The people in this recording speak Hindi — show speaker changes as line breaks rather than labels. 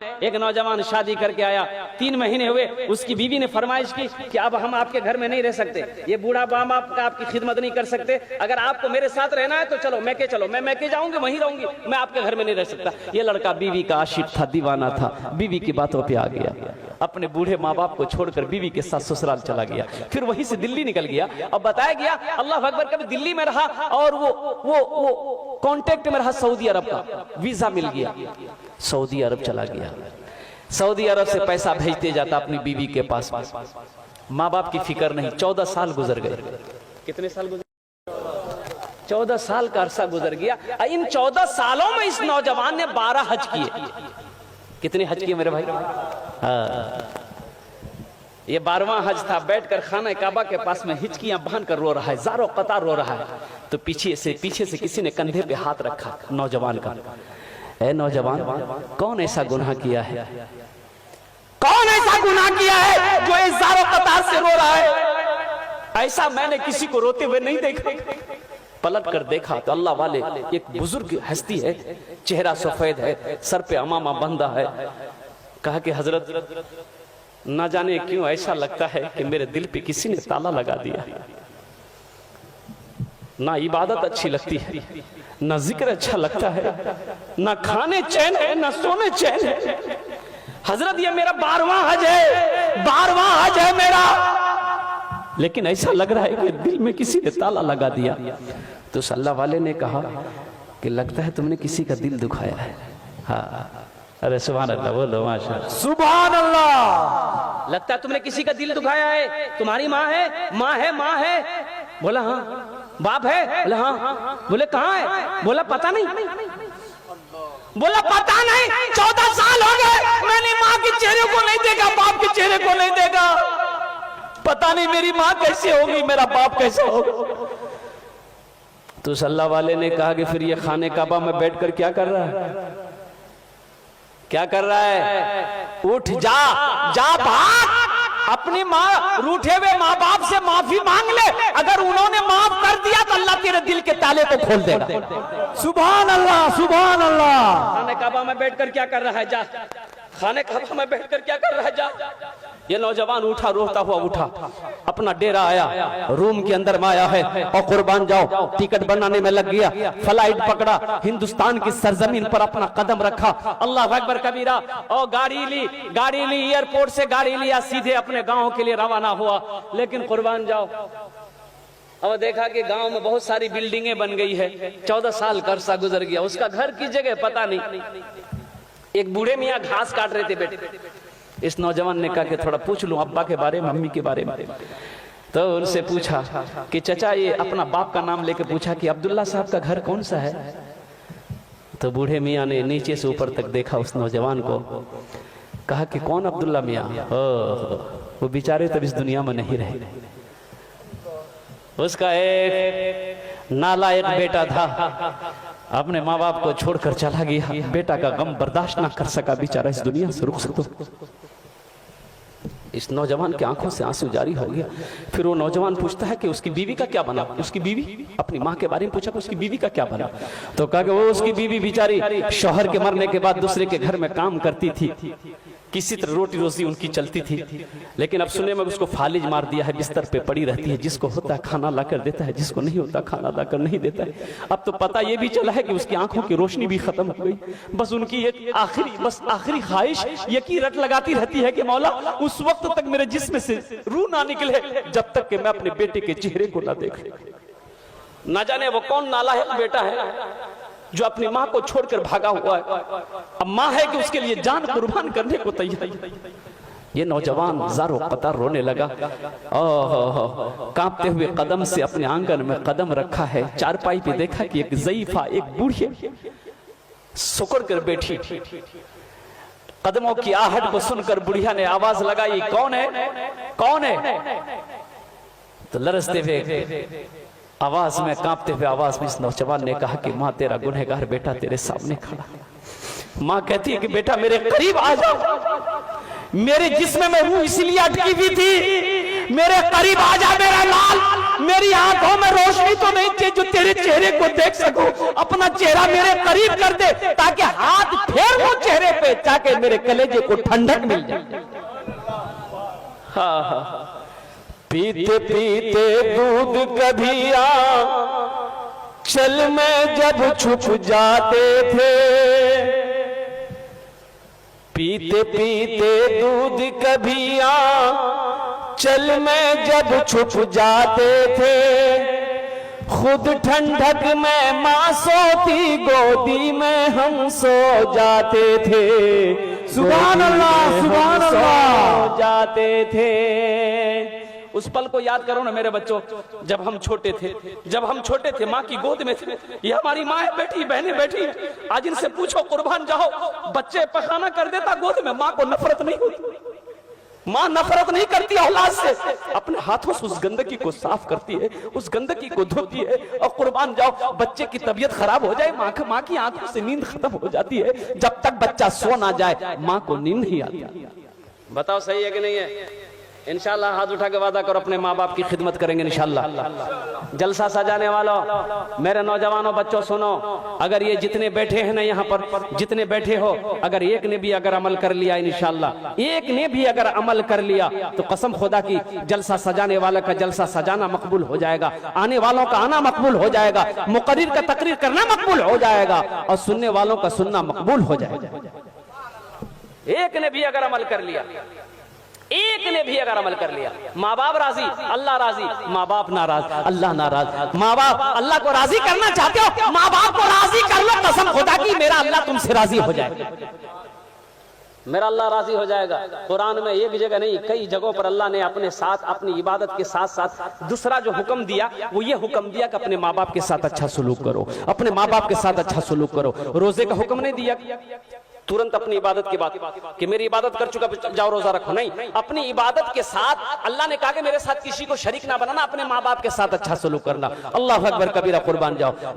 एक नौजवान शादी करके आया, 3 महीने हुए, उसकी बीवी ने फरमाइश की कि अब हम आपके घर में नहीं रह सकते, ये बूढ़ा बाप आपका आपकी खिदमत नहीं कर सकते, अगर आपको मेरे साथ रहना है तो चलो मैके चलो, मैं मैके जाऊंगी, वहीं रहूंगी, मैं आपके घर में नहीं रह सकता। ये लड़का बीवी का आशिक था, दीवाना था, बीवी की बातों पे आ गया, अपने बूढ़े माँ बाप को छोड़कर बीवी के साथ ससुराल चला गया, फिर वहीं से दिल्ली निकल गया। अब बताया गया अल्लाह अकबर, कभी दिल्ली में रहा और वो कांटेक्ट में रहा सऊदी अरब का, वीजा मिल गया, सऊदी अरब चला गया, सऊदी अरब से पैसा भेजते जाता अपनी बीवी के पास, माँ बाप की फिक्र नहीं। 14 साल गुजर गए। कितने साल गुजर? 14 साल का अरसा गुजर गया। इन 14 सालों में इस नौजवान ने 12 हज किए। कितने हज किए मेरे भाई? ये 12वां हज था। बैठकर खाना काबा के पास में हिचकियां बांध कर रो रहा है, ज़ारो कतार रो रहा है। तो पीछे से किसी ने कंधे पे हाथ रखा नौजवान का। ए नौजवान, कौन ऐसा गुनाह किया है, कौन ऐसा गुनाह किया है जो इस ज़ारो कतार से रो रहा है? ऐसा मैंने किसी को रोते हुए नहीं देखा। पलट कर देखा तो अल्लाह वाले एक बुजुर्ग हस्ती है, चेहरा सफेद है, सर पे अमामा बंधा है। कहा कि हजरत, ना जाने क्यों ऐसा लगता है कि मेरे दिल पे किसी ने ताला लगा दिया। ना इबादत अच्छी लगती है, ना जिक्र अच्छा लगता है, ना खाने चैन है, ना सोने चैन है। हजरत ये मेरा 12वां हज है, 12वां हज है मेरा, लेकिन ऐसा लग रहा है कि दिल में किसी ने ताला लगा दिया। तो अल्लाह वाले ने कहा कि लगता है तुमने किसी का दिल दुखाया है। हाँ, अरे सुभान अल्लाह, बोलो माशाअल्लाह, सुभान अल्लाह। लगता है तुमने किसी का दिल दुखाया है। तुम्हारी माँ है? माँ है, माँ है। बोला हाँ। बाप है? बोला हाँ। बोले कहाँ है? बोला पता नहीं। बोला पता नहीं, 14 साल हो गए मैंने माँ के चेहरे को नहीं देखा, बाप के चेहरे को नहीं देखा। पता नहीं मेरी माँ कैसे होगी, मेरा बाप कैसे होगा। तो अल्लाह वाले ने कहा कि फिर ये खाने काबा में बैठकर क्या कर रहा है? क्या कर रहा है? उठ जा भाग, अपनी माँ रूठे हुए माँ बाप से माफी मांग ले। अगर उन्होंने माफ कर दिया तो अल्लाह तेरे दिल के ताले को खोल देगा। सुभान अल्लाह, सुभान अल्लाह। खाने काबा में बैठकर क्या कर रहा है? जा, खाने काबा में बैठकर क्या कर रहा है? जा। ये नौजवान उठा, रोता हुआ उठा, अपना डेरा आया, रूम के अंदर में आया है और कुर्बान जाओ टिकट बनाने में लग गया। फ्लाइट पकड़ा, हिंदुस्तान की सरजमीन पर अपना कदम रखा। अल्लाह अकबर कबीरा। और गाड़ी ली, एयरपोर्ट से गाड़ी लिया, सीधे अपने गांव के लिए रवाना हुआ। लेकिन कुर्बान जाओ, अब देखा कि गांव में बहुत सारी बिल्डिंगें बन गई है। 14 साल का अरसा गुजर गया, उसका घर की जगह पता नहीं। एक बूढ़े मियाँ घास काट रहे थे बेटे। इस नौजवान ने कहा कि थोड़ा पूछ लूं अब्बा के बारे में, मम्मी के बारे में। तो उनसे पूछा कि चचा, ये अपना बाप का नाम लेके पूछा कि अब्दुल्ला साहब का घर कौन सा है? तो बूढ़े मियाँ ने नीचे से ऊपर तक देखा उस नौजवान को, कहा कि कौन अब्दुल्ला मियाँ? वो बेचारे तब इस दुनिया में नहीं रहे। उसका एक नालायक बेटा था, अपने माँ बाप को छोड़कर चला गया। बेटा का गम बर्दाश्त ना कर सका, बेचारा इस दुनिया से रुखसत हो। इस नौजवान की आंखों से आंसू जारी हो गया। फिर वो नौजवान पूछता है कि उसकी बीवी का क्या बना? उसकी बीवी, अपनी माँ के बारे में पूछा कि उसकी बीवी का क्या बना? तो कहा कि वो उसकी बीवी बेचारी शौहर के मरने के बाद दूसरे के घर में काम करती थी, किसी तरह रोटी रोजी उनकी चलती थी। लेकिन अब सुने में उसको फालिज मार दिया है, बिस्तर पे पड़ी रहती है, जिसको होता है खाना लाकर देता है, जिसको नहीं होता खाना लाकर नहीं देता है। अब तो पता ये भी चला है कि उसकी आंखों की रोशनी भी खत्म हो गई। बस उनकी एक आखिरी ख्वाहिश ये की रट लगाती रहती है कि मौला उस वक्त तक मेरे जिस्म से रूह ना निकले जब तक कि मैं अपने बेटे के चेहरे को ना देखूं। ना जाने वो कौन नालायक बेटा है जो अपनी माँ को छोड़कर भागा हुआ है। अब माँ है कि उसके लिए जान कुर्बान करने को तैयार। ये नौजवान ज़ारो कतार रोने लगा। कांपते हुए कदम से अपने आंगन में कदम रखा है। चारपाई पे देखा कि एक ज़ईफा, एक बूढ़ी सुकर कर बैठी। कदमों की आहट को सुनकर बुढ़िया ने आवाज लगाई, कौन है, कौन है? तो लरसते हुए आवाज में, कांपते हुए आवाज में इस नौजवान ने कहा कि माँ, तेरा गुनहगार बेटा तेरे सामने खड़ा। माँ कहती है कि बेटा मेरे करीब आ जाओ, मेरे जिस्म में रूह इसलिए अटकी हुई थी, मेरे करीब आ जा मेरा लाल। मेरी आंखों में रोशनी तो नहीं चाहिए जो तेरे चेहरे को देख सकूं, अपना चेहरा मेरे करीब कर दे ताकि हाथ फेर वो चेहरे पे, ताकि मेरे कलेजे को ठंडक मिल जाए। हाँ, पीते पीते दूध कभी चल में जब छुप जाते थे, पीते पीते दूध कभी चल में जब छुप जाते थे, खुद ठंडक में मां सोती गोदी में हम सो जाते थे। सुभान अल्लाह, सुभान अल्लाह जाते थे। उस पल को याद करो ना मेरे बच्चों, जब हम छोटे थे, माँ की गोद में थे। ये हमारी माँ है, बैठी बहनें बैठी, आज इनसे पूछो कुर्बान जाओ, बच्चे पखाना कर देता गोद में, माँ को नफरत नहीं होती, माँ नफरत नहीं करती औलाद से, अपने हाथों से उस गंदगी को साफ करती है, उस गंदगी को धोती है। और कुर्बान जाओ, बच्चे की तबीयत खराब हो जाए, माँ की आंखों से नींद खत्म हो जाती है, जब तक बच्चा सो ना जाए माँ को नींद नहीं आती। बताओ सही है कि नहीं है? इंशाल्लाह हाथ उठा के वादा करो अपने माँ बाप की खिदमत करेंगे इंशाल्लाह। जलसा सजाने वालों, मेरे नौजवानों बच्चों सुनो, अगर ये जितने बैठे हैं ना यहाँ पर, जितने बैठे हो, अगर एक ने भी अगर अमल कर लिया इंशाल्लाह, एक ने भी अगर अमल कर लिया तो कसम खुदा की जलसा सजाने वाले का जलसा सजाना मकबूल हो जाएगा, आने वालों का आना मकबूल हो जाएगा, मुकर्रिर का तकरीर करना मकबूल हो जाएगा और सुनने वालों का सुनना मकबूल हो जाएगा। एक ने भी अगर अमल कर लिया, एक ने भी अगर अमल कर लिया, माँ बाप राजी, अल्लाह राजी, माँ बाप नाराज, अल्लाह नाराज। माँ बाप अल्लाह को राजी करना चाहते हो, माँ बाप को राजी कर लो, कसम खुदा की मेरा अल्लाह तुमसे राजी हो जाएगा, मेरा अल्लाह राजी हो जाएगा। कुरान में एक जगह नहीं, कई जगहों पर अल्लाह ने अपने साथ, अपनी इबादत के साथ साथ दूसरा जो हुक्म दिया वो ये हुक्म दिया कि अपने माँ बाप के साथ अच्छा सलूक करो, अपने माँ बाप के साथ अच्छा सलूक करो। रोजे का हुक्म नहीं दिया तुरंत अपनी इबादत की बात कि मेरी इबादत कर चुका जाओ रोजा रखो, नहीं, अपनी इबादत के साथ अल्लाह ने कहा कि मेरे साथ किसी को शरीक ना बनाना, अपने माँ बाप के साथ अच्छा सलूक करना। अल्लाह अकबर कबीरा, कुर्बान जाओ।